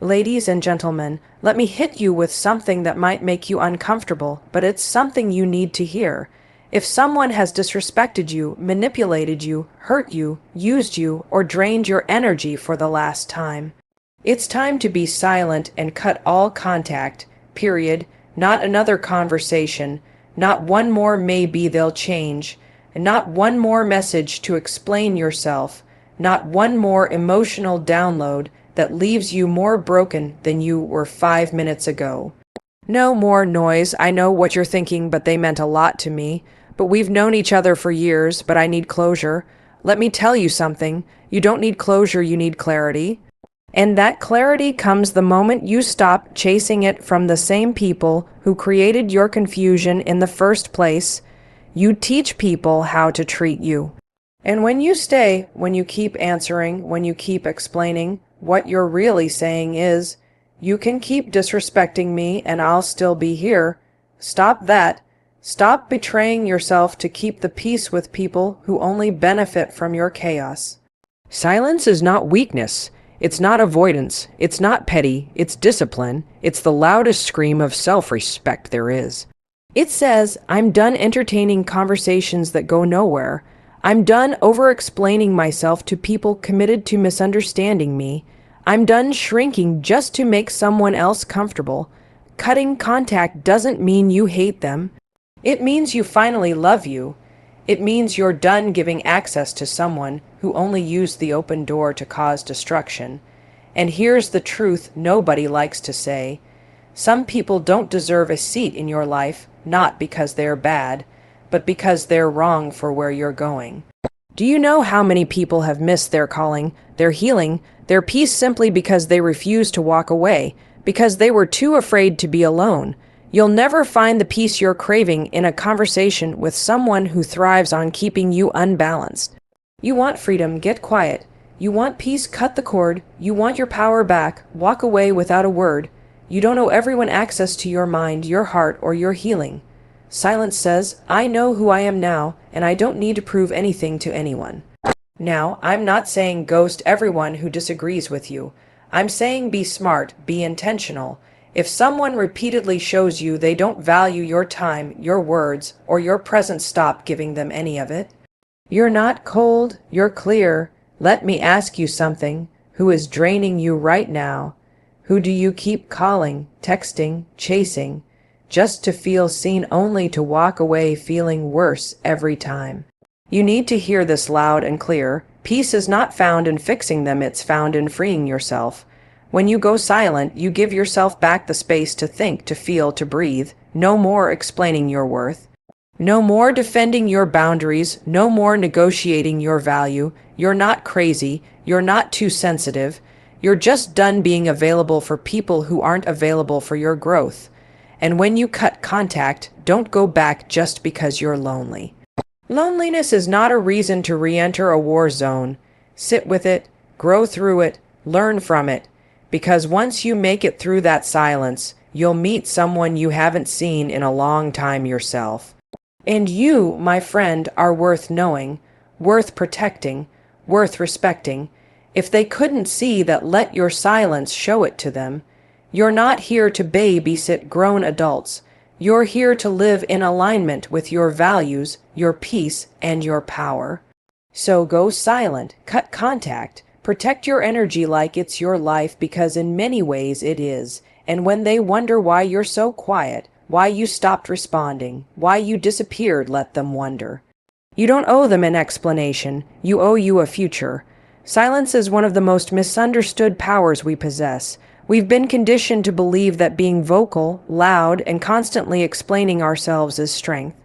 Ladies and gentlemen, let me hit you with something that might make you uncomfortable, but it's something you need to hear. If someone has disrespected you, manipulated you, hurt you, used you, or drained your energy for the last time, it's time to be silent and cut all contact, period. Not another conversation, not one more maybe they'll change, and not one more message to explain yourself, not one more emotional download that leaves you more broken than you were 5 minutes ago. No more noise. I know what you're thinking, but they meant a lot to me. But we've known each other for years, but I need closure. Let me tell you something. You don't need closure, you need clarity. And that clarity comes the moment you stop chasing it from the same people who created your confusion in the first place. You teach people how to treat you. And when you stay, when you keep answering, when you keep explaining, what you're really saying is, you can keep disrespecting me and I'll still be here. Stop that. Stop betraying yourself to keep the peace with people who only benefit from your chaos. Silence is not weakness. It's not avoidance. It's not petty. It's discipline. It's the loudest scream of self-respect there is. It says, I'm done entertaining conversations that go nowhere. I'm done over-explaining myself to people committed to misunderstanding me. I'm done shrinking just to make someone else comfortable. Cutting contact doesn't mean you hate them. It means you finally love you. It means you're done giving access to someone who only used the open door to cause destruction. And here's the truth nobody likes to say. Some people don't deserve a seat in your life, not because they're bad, but because they're wrong for where you're going. Do you know how many people have missed their calling, their healing, their peace simply because they refused to walk away, because they were too afraid to be alone? You'll never find the peace you're craving in a conversation with someone who thrives on keeping you unbalanced. You want freedom, get quiet. You want peace, cut the cord. You want your power back, walk away without a word. You don't owe everyone access to your mind, your heart, or your healing. Silence says, I know who I am now, and I don't need to prove anything to anyone. Now, I'm not saying ghost everyone who disagrees with you. I'm saying be smart, be intentional. If someone repeatedly shows you they don't value your time, your words, or your presence, stop giving them any of it. You're not cold, you're clear. Let me ask you something. Who is draining you right now? Who do you keep calling, texting, chasing, just to feel seen, only to walk away feeling worse every time? You need to hear this loud and clear. Peace is not found in fixing them, it's found in freeing yourself. When you go silent, you give yourself back the space to think, to feel, to breathe. No more explaining your worth. No more defending your boundaries. No more negotiating your value. You're not crazy. You're not too sensitive. You're just done being available for people who aren't available for your growth. And when you cut contact, don't go back just because you're lonely. Loneliness is not a reason to re-enter a war zone. Sit with it, grow through it, learn from it. Because once you make it through that silence, you'll meet someone you haven't seen in a long time yourself. And you, my friend, are worth knowing, worth protecting, worth respecting. If they couldn't see that, let your silence show it to them. You're not here to babysit grown adults. You're here to live in alignment with your values, your peace, and your power. So go silent, cut contact. Protect your energy like it's your life, because in many ways it is. And when they wonder why you're so quiet, why you stopped responding, why you disappeared, let them wonder. You don't owe them an explanation. You owe you a future. Silence is one of the most misunderstood powers we possess. We've been conditioned to believe that being vocal, loud, and constantly explaining ourselves is strength.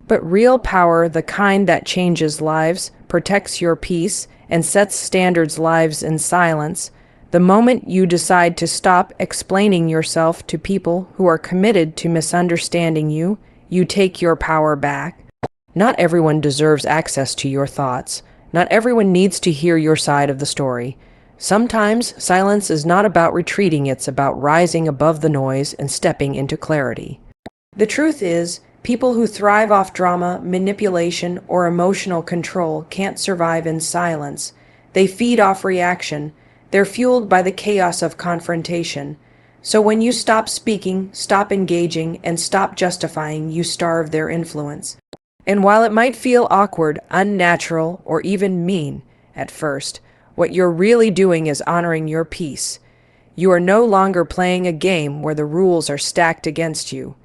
But real power, the kind that changes lives, protects your peace, and sets standards, lives in silence. The moment you decide to stop explaining yourself to people who are committed to misunderstanding you, you take your power back. Not everyone deserves access to your thoughts. Not everyone needs to hear your side of the story. Sometimes silence is not about retreating, it's about rising above the noise and stepping into clarity. The truth is, people who thrive off drama, manipulation, or emotional control can't survive in silence. They feed off reaction. They're fueled by the chaos of confrontation. So when you stop speaking, stop engaging, and stop justifying, you starve their influence. And while it might feel awkward, unnatural, or even mean at first, what you're really doing is honoring your peace. You are no longer playing a game where the rules are stacked against you.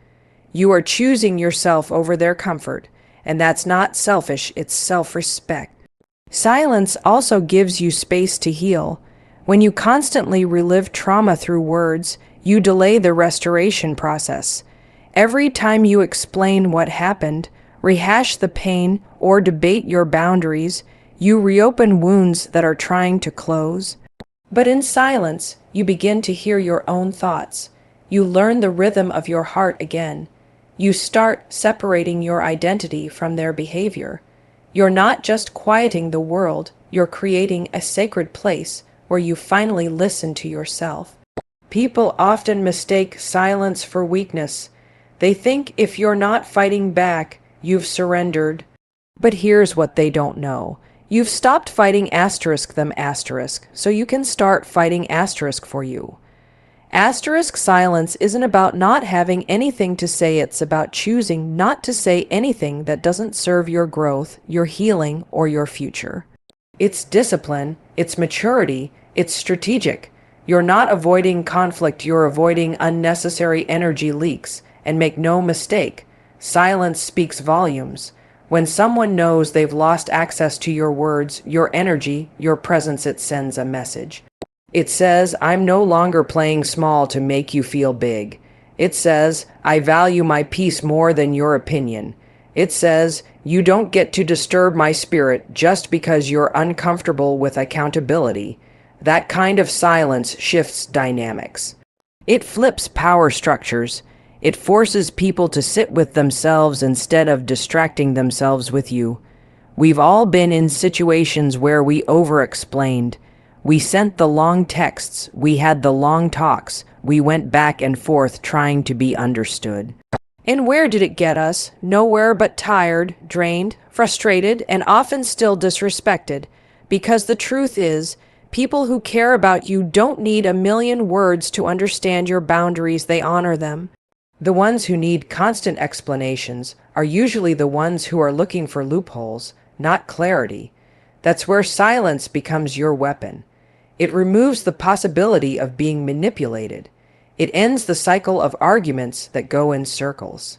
You are choosing yourself over their comfort, and that's not selfish, it's self-respect. Silence also gives you space to heal. When you constantly relive trauma through words, you delay the restoration process. Every time you explain what happened, rehash the pain, or debate your boundaries, you reopen wounds that are trying to close. But in silence, you begin to hear your own thoughts. You learn the rhythm of your heart again. You start separating your identity from their behavior. You're not just quieting the world, you're creating a sacred place where you finally listen to yourself. People often mistake silence for weakness. They think if you're not fighting back, you've surrendered. But here's what they don't know. You've stopped fighting them so you can start fighting for you. Silence isn't about not having anything to say, it's about choosing not to say anything that doesn't serve your growth, your healing, or your future. It's discipline, it's maturity, it's strategic. You're not avoiding conflict, you're avoiding unnecessary energy leaks. And make no mistake, silence speaks volumes. When someone knows they've lost access to your words, your energy, your presence, it sends a message. It says, I'm no longer playing small to make you feel big. It says, I value my peace more than your opinion. It says, you don't get to disturb my spirit just because you're uncomfortable with accountability. That kind of silence shifts dynamics. It flips power structures. It forces people to sit with themselves instead of distracting themselves with you. We've all been in situations where we over-explained. We sent the long texts, we had the long talks, we went back and forth trying to be understood. And where did it get us? Nowhere but tired, drained, frustrated, and often still disrespected. Because the truth is, people who care about you don't need a million words to understand your boundaries, they honor them. The ones who need constant explanations are usually the ones who are looking for loopholes, not clarity. That's where silence becomes your weapon. It removes the possibility of being manipulated. It ends the cycle of arguments that go in circles.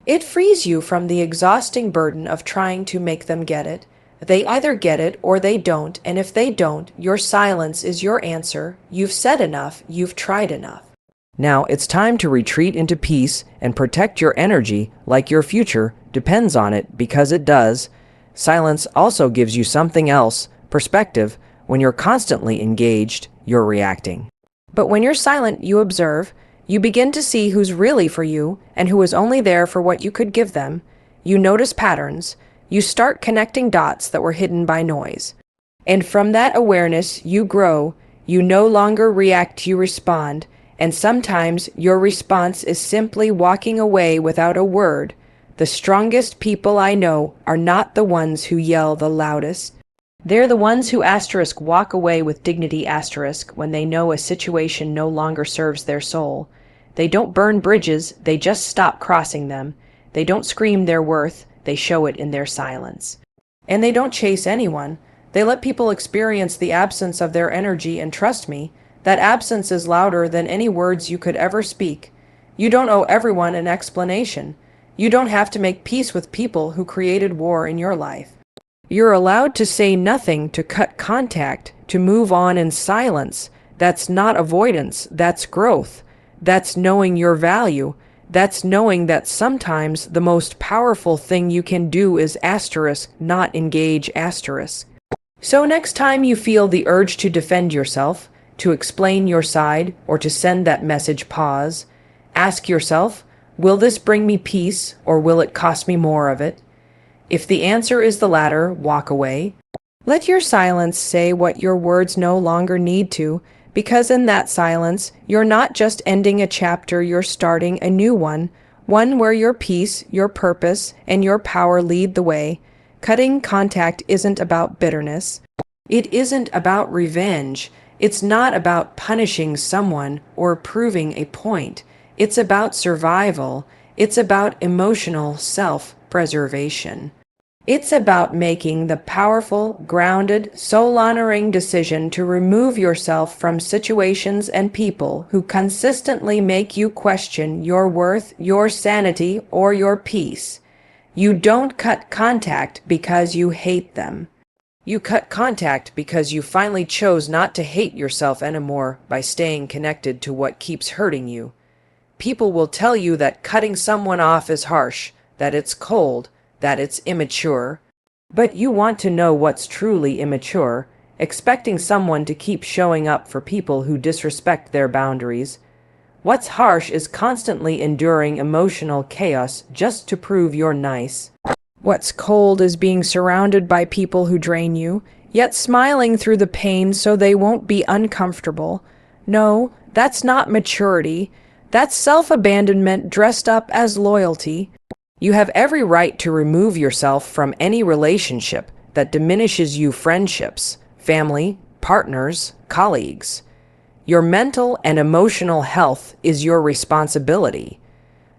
It frees you from the exhausting burden of trying to make them get it. They either get it or they don't, and if they don't, your silence is your answer. You've said enough, you've tried enough. Now it's time to retreat into peace and protect your energy like your future depends on it, because it does. Silence also gives you something else, perspective. When you're constantly engaged, you're reacting. But when you're silent, you observe. You begin to see who's really for you and who is only there for what you could give them. You notice patterns. You start connecting dots that were hidden by noise. And from that awareness, you grow. You no longer react, you respond. And sometimes your response is simply walking away without a word. The strongest people I know are not the ones who yell the loudest. They're the ones who walk away with dignity when they know a situation no longer serves their soul. They don't burn bridges, they just stop crossing them. They don't scream their worth, they show it in their silence. And they don't chase anyone. They let people experience the absence of their energy, and trust me, that absence is louder than any words you could ever speak. You don't owe everyone an explanation. You don't have to make peace with people who created war in your life. You're allowed to say nothing, to cut contact, to move on in silence. That's not avoidance, that's growth. That's knowing your value. That's knowing that sometimes the most powerful thing you can do is not engage . So next time you feel the urge to defend yourself, to explain your side, or to send that message, pause. Ask yourself, will this bring me peace, or will it cost me more of it? If the answer is the latter, walk away. Let your silence say what your words no longer need to, because in that silence, you're not just ending a chapter, you're starting a new one where your peace, your purpose, and your power lead the way. Cutting contact isn't about bitterness. It isn't about revenge. It's not about punishing someone or proving a point. It's about survival. It's about emotional self-preservation. It's about making the powerful, grounded, soul-honoring decision to remove yourself from situations and people who consistently make you question your worth, your sanity, or your peace. You don't cut contact because you hate them. You cut contact because you finally chose not to hate yourself anymore by staying connected to what keeps hurting you. People will tell you that cutting someone off is harsh, that it's cold, that it's immature. But you want to know what's truly immature, expecting someone to keep showing up for people who disrespect their boundaries. What's harsh is constantly enduring emotional chaos just to prove you're nice. What's cold is being surrounded by people who drain you, yet smiling through the pain so they won't be uncomfortable. No, that's not maturity. That's self-abandonment dressed up as loyalty. You have every right to remove yourself from any relationship that diminishes you: friendships, family, partners, colleagues. Your mental and emotional health is your responsibility.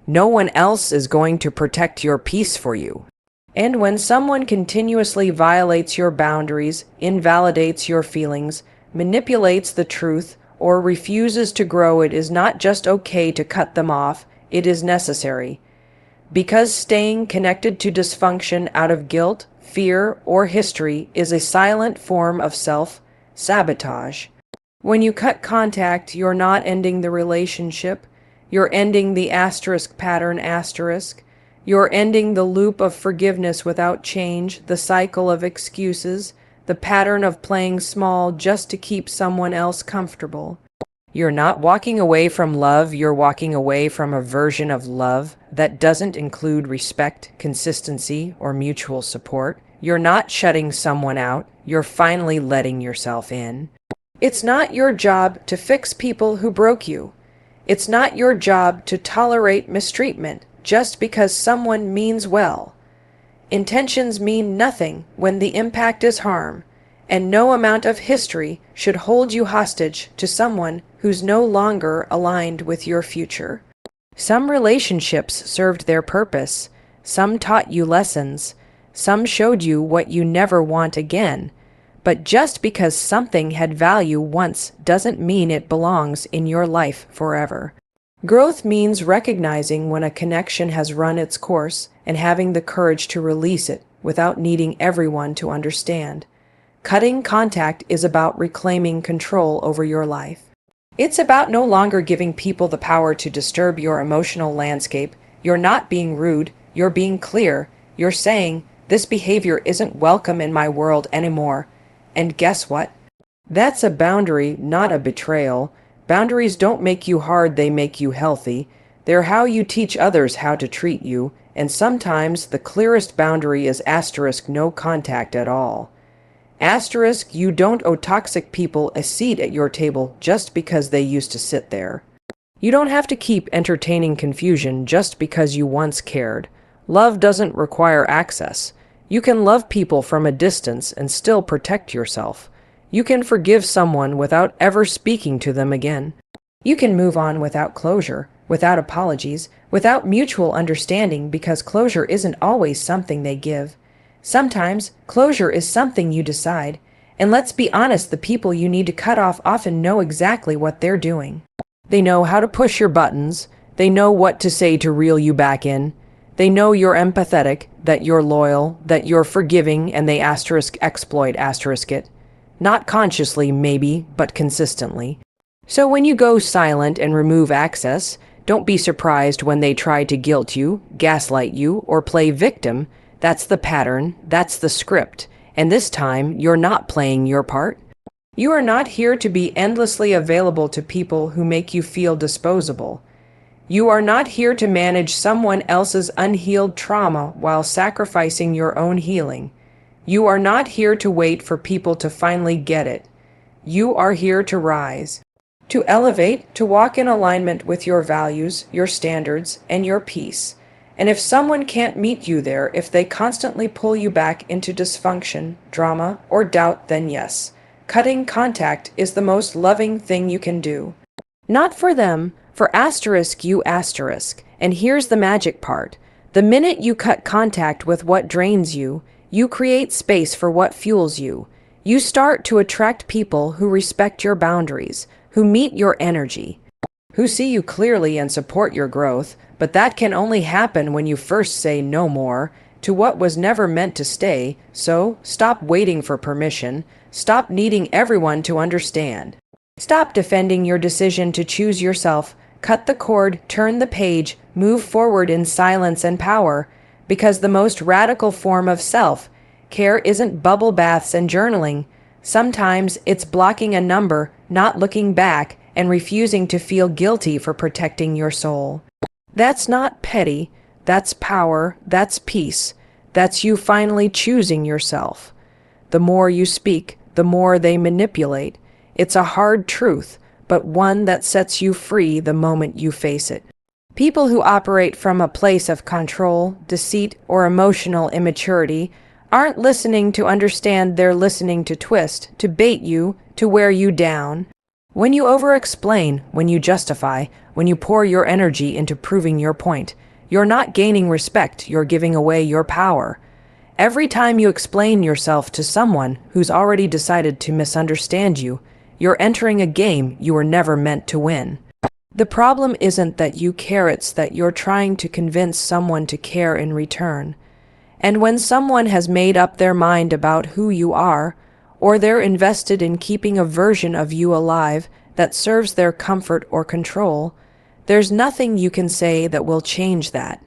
No one else is going to protect your peace for you. And when someone continuously violates your boundaries, invalidates your feelings, manipulates the truth, or refuses to grow, it is not just okay to cut them off, it is necessary. Because staying connected to dysfunction out of guilt, fear, or history is a silent form of self-sabotage. When you cut contact, you're not ending the relationship. You're ending the asterisk pattern asterisk. You're ending the loop of forgiveness without change, the cycle of excuses, the pattern of playing small just to keep someone else comfortable. You're not walking away from love, you're walking away from a version of love that doesn't include respect, consistency, or mutual support. You're not shutting someone out, you're finally letting yourself in. It's not your job to fix people who broke you. It's not your job to tolerate mistreatment just because someone means well. Intentions mean nothing when the impact is harm, and no amount of history should hold you hostage to someone who's no longer aligned with your future. Some relationships served their purpose. Some taught you lessons. Some showed you what you never want again. But just because something had value once doesn't mean it belongs in your life forever. Growth means recognizing when a connection has run its course and having the courage to release it without needing everyone to understand. Cutting contact is about reclaiming control over your life. It's about no longer giving people the power to disturb your emotional landscape. You're not being rude, you're being clear. You're saying, this behavior isn't welcome in my world anymore. And guess what? That's a boundary, not a betrayal. Boundaries don't make you hard, they make you healthy. They're how you teach others how to treat you, and sometimes the clearest boundary is asterisk no contact at all. Asterisk, you don't owe toxic people a seat at your table just because they used to sit there. You don't have to keep entertaining confusion just because you once cared. Love doesn't require access. You can love people from a distance and still protect yourself. You can forgive someone without ever speaking to them again. You can move on without closure, without apologies, without mutual understanding, because closure isn't always something they give. Sometimes closure is something you decide. And let's be honest, the people you need to cut off often know exactly what they're doing. They know how to push your buttons. They know what to say to reel you back in. They know you're empathetic, that you're loyal, that you're forgiving, and they exploit it. Not consciously, maybe, but consistently. So when you go silent and remove access, don't be surprised when they try to guilt you, gaslight you, or play victim. That's the pattern, that's the script, and this time you're not playing your part. You are not here to be endlessly available to people who make you feel disposable. You are not here to manage someone else's unhealed trauma while sacrificing your own healing. You are not here to wait for people to finally get it. You are here to rise, to elevate, to walk in alignment with your values, your standards, and your peace. And if someone can't meet you there, if they constantly pull you back into dysfunction, drama, or doubt, then yes, Cutting contact is the most loving thing you can do. Not for them, for asterisk you asterisk. And here's the magic part. The minute you cut contact with what drains you, you create space for what fuels you. You start to attract people who respect your boundaries, who meet your energy, who see you clearly and support your growth, but that can only happen when you first say no more to what was never meant to stay. So stop waiting for permission. Stop needing everyone to understand. Stop defending your decision to choose yourself. Cut the cord, turn the page, move forward in silence and power, because the most radical form of self-care isn't bubble baths and journaling. Sometimes it's blocking a number, not looking back, and refusing to feel guilty for protecting your soul. That's not petty. That's power. That's peace. That's you finally choosing yourself. The more you speak, the more they manipulate. It's a hard truth, but one that sets you free the moment you face it. People who operate from a place of control, deceit, or emotional immaturity aren't listening to understand, they're listening to twist, to bait you, to wear you down. When you over-explain, when you justify, when you pour your energy into proving your point, you're not gaining respect, you're giving away your power. Every time you explain yourself to someone who's already decided to misunderstand you, you're entering a game you were never meant to win. The problem isn't that you care, it's that you're trying to convince someone to care in return. And when someone has made up their mind about who you are, or they're invested in keeping a version of you alive that serves their comfort or control, there's nothing you can say that will change that.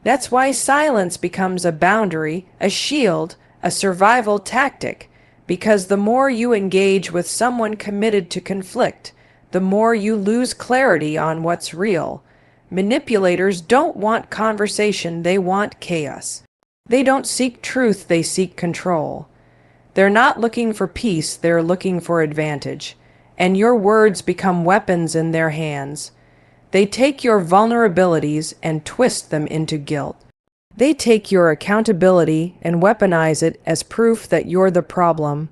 That's why silence becomes a boundary, a shield, a survival tactic, because the more you engage with someone committed to conflict, the more you lose clarity on what's real. Manipulators don't want conversation, they want chaos. They don't seek truth, they seek control. They're not looking for peace, they're looking for advantage. And your words become weapons in their hands. They take your vulnerabilities and twist them into guilt. They take your accountability and weaponize it as proof that you're the problem.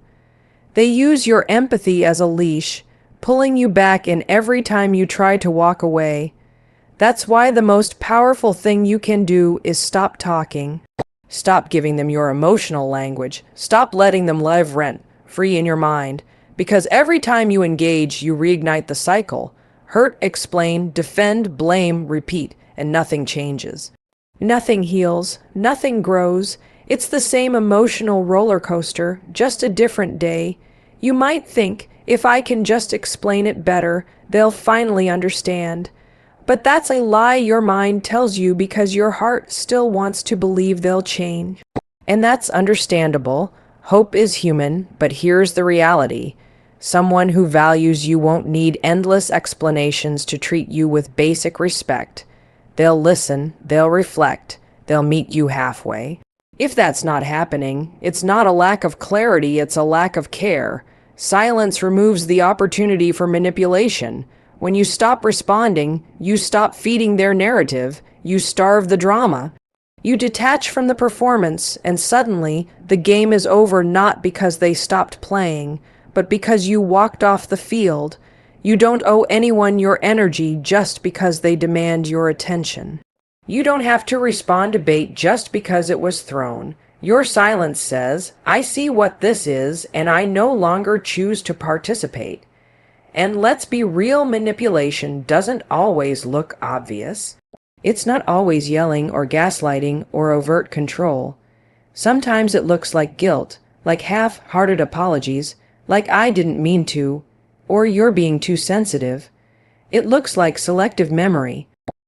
They use your empathy as a leash, pulling you back in every time you try to walk away. That's why the most powerful thing you can do is stop talking. Stop giving them your emotional language. Stop letting them live rent free in your mind. Because every time you engage, you reignite the cycle. Hurt, explain, defend, blame, repeat, and nothing changes. Nothing heals, nothing grows. It's the same emotional roller coaster, just a different day. You might think, if I can just explain it better, they'll finally understand. But that's a lie your mind tells you because your heart still wants to believe they'll change. And that's understandable. Hope is human, but here's the reality. Someone who values you won't need endless explanations to treat you with basic respect. They'll listen, they'll reflect, they'll meet you halfway. If that's not happening, it's not a lack of clarity, it's a lack of care. Silence removes the opportunity for manipulation. When you stop responding, you stop feeding their narrative, you starve the drama. You detach from the performance, and suddenly, the game is over not because they stopped playing, but because you walked off the field. You don't owe anyone your energy just because they demand your attention. You don't have to respond to bait just because it was thrown. Your silence says, I see what this is, and I no longer choose to participate. And let's be real, manipulation doesn't always look obvious. It's not always yelling or gaslighting or overt control. Sometimes it looks like guilt, like half-hearted apologies, like I didn't mean to, or you're being too sensitive. It looks like selective memory,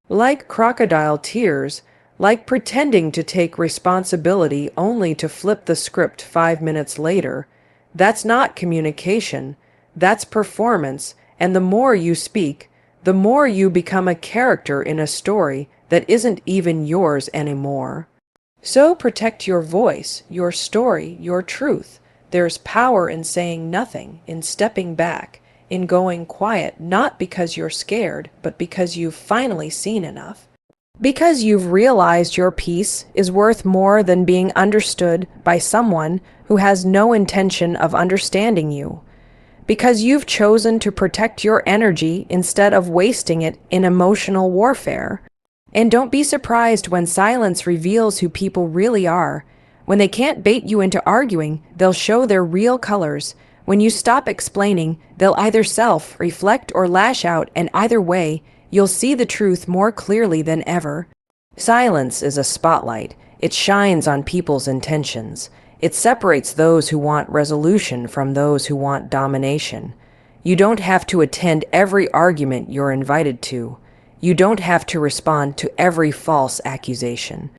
like crocodile tears, like pretending to take responsibility only to flip the script 5 minutes later. That's not communication, that's performance, and the more you speak, the more you become a character in a story that isn't even yours anymore. So protect your voice, your story, your truth. There's power in saying nothing, in stepping back, in going quiet, not because you're scared, but because you've finally seen enough. Because you've realized your peace is worth more than being understood by someone who has no intention of understanding you. because you've chosen to protect your energy instead of wasting it in emotional warfare. And don't be surprised when silence reveals who people really are. When they can't bait you into arguing, they'll show their real colors. When you stop explaining, they'll either self-reflect or lash out, and either way, you'll see the truth more clearly than ever. Silence is a spotlight. It shines on people's intentions. It separates those who want resolution from those who want domination. You don't have to attend every argument you're invited to. You don't have to respond to every false accusation.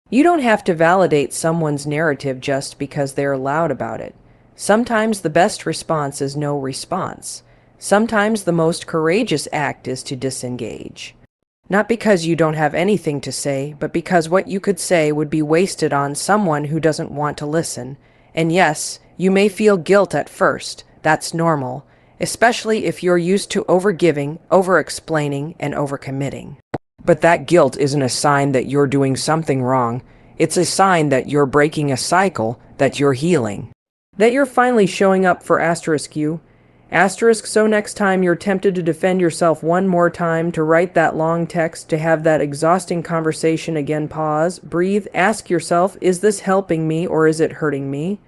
You don't have to validate someone's narrative just because they're loud about it. Sometimes the best response is no response. Sometimes the most courageous act is to disengage. Not because you don't have anything to say, but because what you could say would be wasted on someone who doesn't want to listen. And yes, you may feel guilt at first. That's normal, especially if you're used to overgiving, over-explaining, and overcommitting. But that guilt isn't a sign that you're doing something wrong. It's a sign that you're breaking a cycle, that you're healing. That you're finally showing up for *U. So next time you're tempted to defend yourself one more time, to write that long text, to have that exhausting conversation again, pause, breathe, ask yourself, is this helping me or is it hurting me?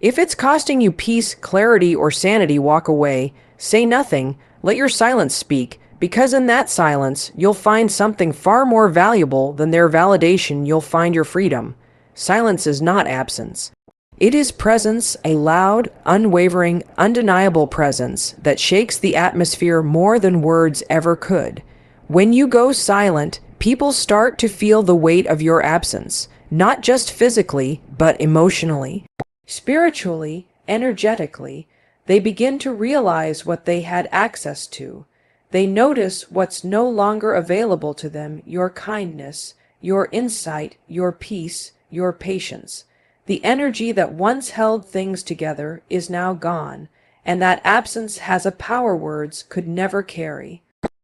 If it's costing you peace, clarity, or sanity, walk away. Say nothing. Let your silence speak, because in that silence, you'll find something far more valuable than their validation. You'll find your freedom. Silence is not absence. It is presence, a loud, unwavering, undeniable presence that shakes the atmosphere more than words ever could. When you go silent, people start to feel the weight of your absence, not just physically, but emotionally. Spiritually, energetically, they begin to realize what they had access to. They notice what's no longer available to them: your kindness, your insight, your peace, your patience. The energy that once held things together is now gone, and that absence has a power words could never carry.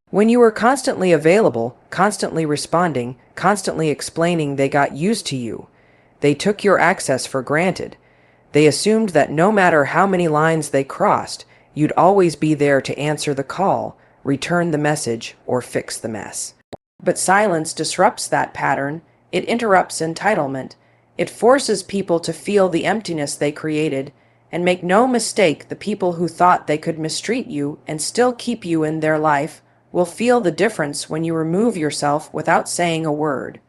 When you were constantly available, constantly responding, constantly explaining, they got used to you. They took your access for granted. They assumed that no matter how many lines they crossed, you'd always be there to answer the call, return the message, or fix the mess. But silence disrupts that pattern. It interrupts entitlement. It forces people to feel the emptiness they created. And make no mistake, the people who thought they could mistreat you and still keep you in their life will feel the difference when you remove yourself without saying a word.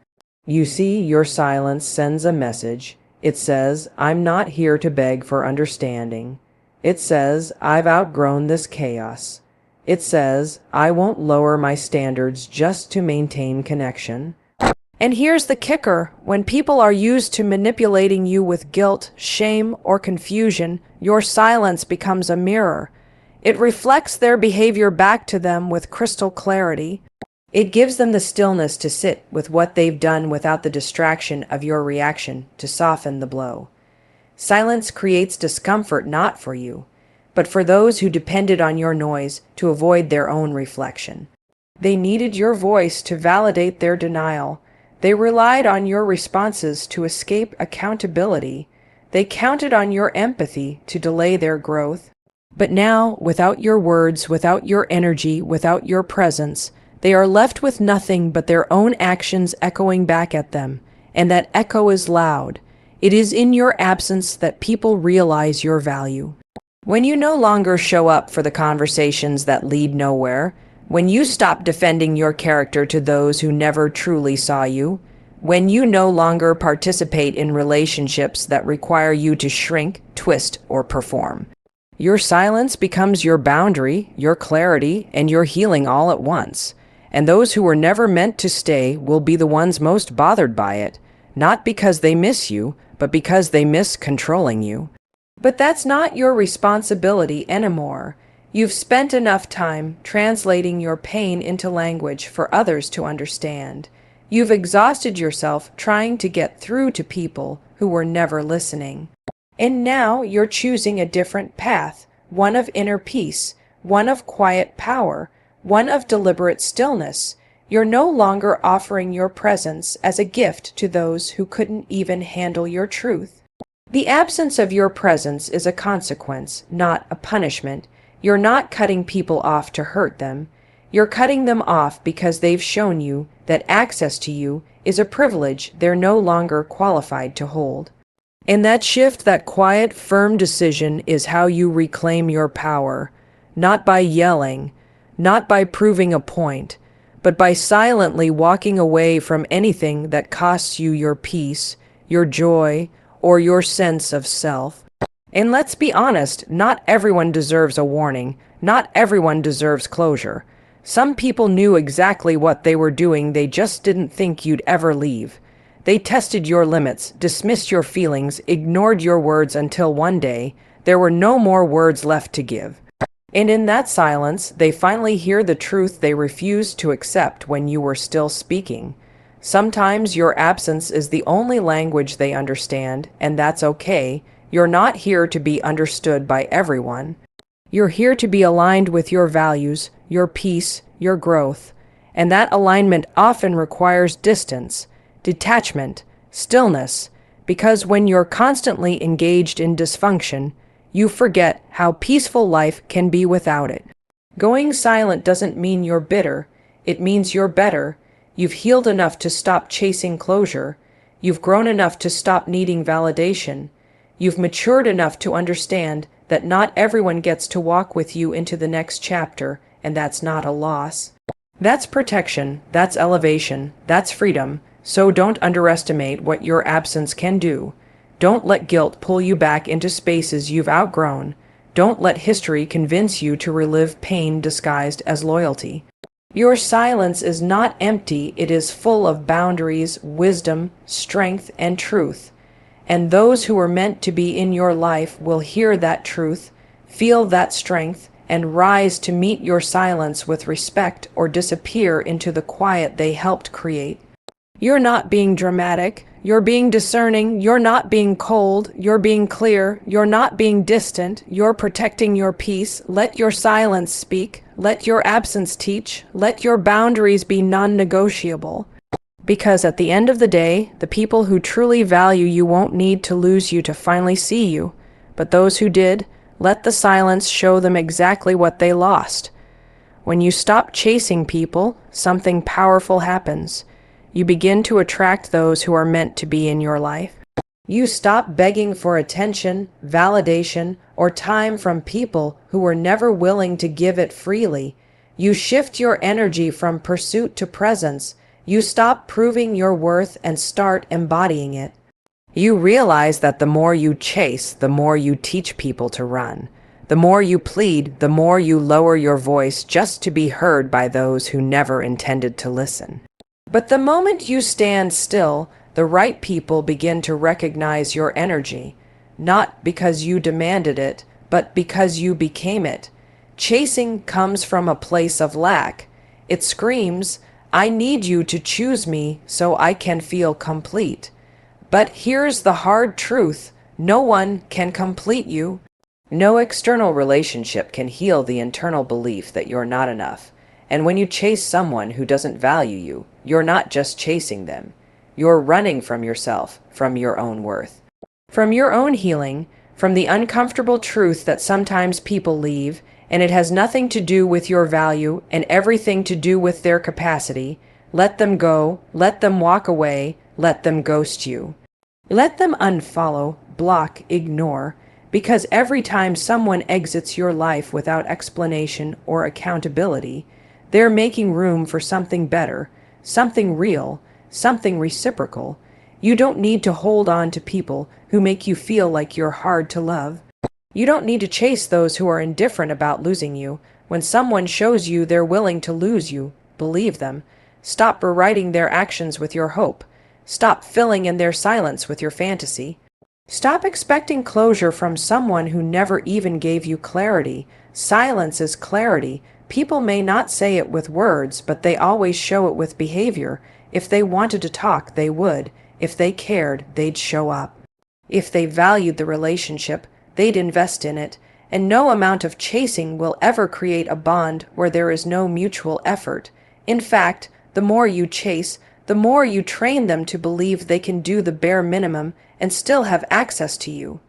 You see, your silence sends a message. It says, I'm not here to beg for understanding. It says, I've outgrown this chaos. It says, I won't lower my standards just to maintain connection. And here's the kicker: when people are used to manipulating you with guilt, shame, or confusion, your silence becomes a mirror. It reflects their behavior back to them with crystal clarity. It gives them the stillness to sit with what they've done without the distraction of your reaction to soften the blow. Silence creates discomfort not for you, but for those who depended on your noise to avoid their own reflection. They needed your voice to validate their denial. They relied on your responses to escape accountability. They counted on your empathy to delay their growth. But now, without your words, without your energy, without your presence, they are left with nothing but their own actions echoing back at them. And that echo is loud. It is in your absence that people realize your value. When you no longer show up for the conversations that lead nowhere, when you stop defending your character to those who never truly saw you, when you no longer participate in relationships that require you to shrink, twist, or perform, your silence becomes your boundary, your clarity, and your healing all at once. And those who were never meant to stay will be the ones most bothered by it, not because they miss you, but because they miss controlling you. But that's not your responsibility anymore. You've spent enough time translating your pain into language for others to understand. You've exhausted yourself trying to get through to people who were never listening. And now you're choosing a different path, one of inner peace, one of quiet power, one of deliberate stillness. You're no longer offering your presence as a gift to those who couldn't even handle your truth. The absence of your presence is a consequence, not a punishment. You're not cutting people off to hurt them. You're cutting them off because they've shown you that access to you is a privilege they're no longer qualified to hold. And that shift, that quiet, firm decision is how you reclaim your power, not by yelling, not by proving a point, but by silently walking away from anything that costs you your peace, your joy, or your sense of self. And let's be honest, not everyone deserves a warning. Not everyone deserves closure. Some people knew exactly what they were doing, they just didn't think you'd ever leave. They tested your limits, dismissed your feelings, ignored your words until one day, there were no more words left to give. And in that silence, they finally hear the truth they refused to accept when you were still speaking. Sometimes your absence is the only language they understand, and that's okay. You're not here to be understood by everyone. You're here to be aligned with your values, your peace, your growth. And that alignment often requires distance, detachment, stillness, because when you're constantly engaged in dysfunction, you forget how peaceful life can be without it. Going silent doesn't mean you're bitter. It means you're better. You've healed enough to stop chasing closure. You've grown enough to stop needing validation. You've matured enough to understand that not everyone gets to walk with you into the next chapter, and that's not a loss. That's protection, that's elevation, that's freedom, so don't underestimate what your absence can do. Don't let guilt pull you back into spaces you've outgrown. Don't let history convince you to relive pain disguised as loyalty. Your silence is not empty, it is full of boundaries, wisdom, strength, and truth. And those who are meant to be in your life will hear that truth, feel that strength, and rise to meet your silence with respect or disappear into the quiet they helped create. You're not being dramatic, you're being discerning, you're not being cold, you're being clear, you're not being distant, you're protecting your peace. Let your silence speak, let your absence teach, let your boundaries be non-negotiable. Because at the end of the day, the people who truly value you won't need to lose you to finally see you. But those who did, let the silence show them exactly what they lost. When you stop chasing people, something powerful happens. You begin to attract those who are meant to be in your life. You stop begging for attention, validation, or time from people who were never willing to give it freely. You shift your energy from pursuit to presence. You stop proving your worth and start embodying it. You realize that the more you chase, the more you teach people to run. The more you plead, the more you lower your voice just to be heard by those who never intended to listen. But the moment you stand still, the right people begin to recognize your energy, not because you demanded it, but because you became it. Chasing comes from a place of lack. It screams, I need you to choose me so I can feel complete. But here's the hard truth. No one can complete you. No external relationship can heal the internal belief that you're not enough. And when you chase someone who doesn't value you, you're not just chasing them. You're running from yourself, from your own worth, from your own healing, from the uncomfortable truth that sometimes people leave, and it has nothing to do with your value and everything to do with their capacity. Let them go, let them walk away, let them ghost you. Let them unfollow, block, ignore, because every time someone exits your life without explanation or accountability, they're making room for something better, something real, something reciprocal. You don't need to hold on to people who make you feel like you're hard to love. You don't need to chase those who are indifferent about losing you. When someone shows you they're willing to lose you, believe them. Stop rewriting their actions with your hope. Stop filling in their silence with your fantasy. Stop expecting closure from someone who never even gave you clarity. Silence is clarity. People may not say it with words, but they always show it with behavior. If they wanted to talk, they would. If they cared, they'd show up. If they valued the relationship, they'd invest in it. And no amount of chasing will ever create a bond where there is no mutual effort. In fact, the more you chase, the more you train them to believe they can do the bare minimum and still have access to you.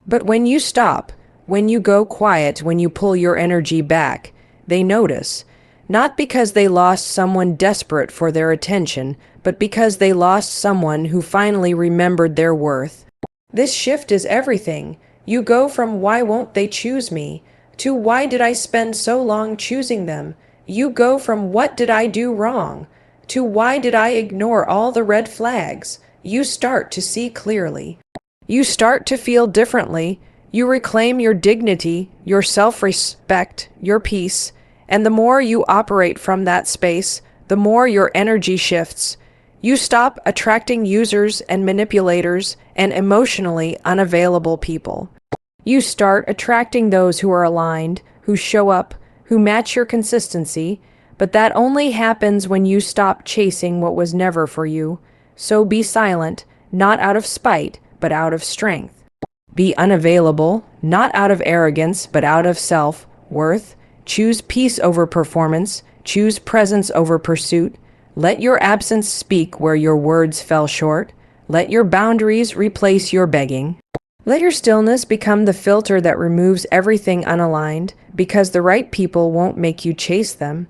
But when you stop, When you go quiet, when you pull your energy back, they notice. Not because they lost someone desperate for their attention, but because they lost someone who finally remembered their worth. This shift is everything. You go from "why won't they choose me" to "why did I spend so long choosing them?" You go from "what did I do wrong" to "why did I ignore all the red flags?" You start to see clearly. You start to feel differently. You reclaim your dignity, your self-respect, your peace, and the more you operate from that space, the more your energy shifts. You stop attracting users and manipulators and emotionally unavailable people. You start attracting those who are aligned, who show up, who match your consistency, but that only happens when you stop chasing what was never for you. So be silent, not out of spite, but out of strength. Be unavailable, not out of arrogance, but out of self-worth. Choose peace over performance. Choose presence over pursuit. Let your absence speak where your words fell short. Let your boundaries replace your begging. Let your stillness become the filter that removes everything unaligned, because the right people won't make you chase them.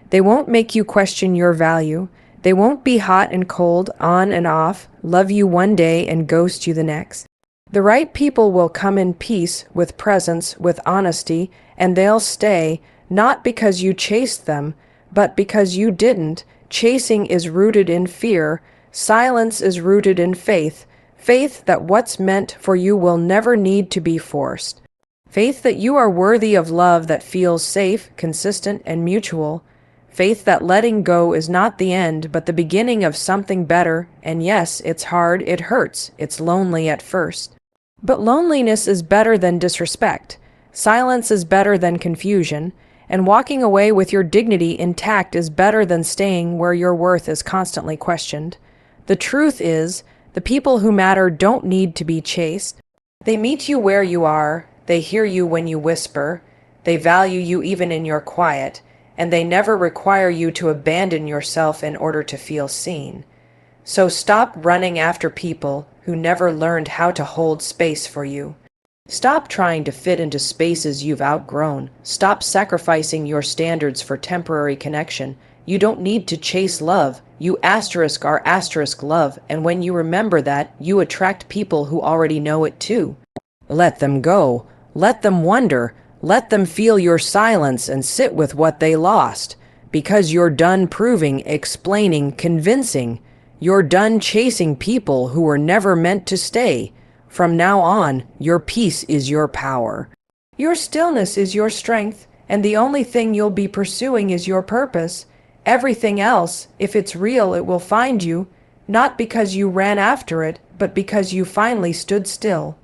They won't make you question your value. They won't be hot and cold, on and off, love you one day and ghost you the next. The right people will come in peace, with presence, with honesty, and they'll stay, not because you chased them, but because you didn't. Chasing is rooted in fear. Silence is rooted in faith. Faith that what's meant for you will never need to be forced. Faith that you are worthy of love that feels safe, consistent, and mutual. Faith that letting go is not the end, but the beginning of something better. And yes, it's hard, it hurts, it's lonely at first. But loneliness is better than disrespect. Silence is better than confusion. And walking away with your dignity intact is better than staying where your worth is constantly questioned. The truth is, the people who matter don't need to be chased. They meet you where you are, they hear you when you whisper, they value you even in your quiet, and they never require you to abandon yourself in order to feel seen. So stop running after people who never learned how to hold space for you. Stop trying to fit into spaces you've outgrown. Stop sacrificing your standards for temporary connection. You don't need to chase love. You are love, and when you remember that, you attract people who already know it too. Let them go. Let them wonder. Let them feel your silence and sit with what they lost. Because you're done proving, explaining, convincing. You're done chasing people who were never meant to stay. From now on, your peace is your power. Your stillness is your strength, and the only thing you'll be pursuing is your purpose. Everything else, if it's real, it will find you, not because you ran after it, but because you finally stood still.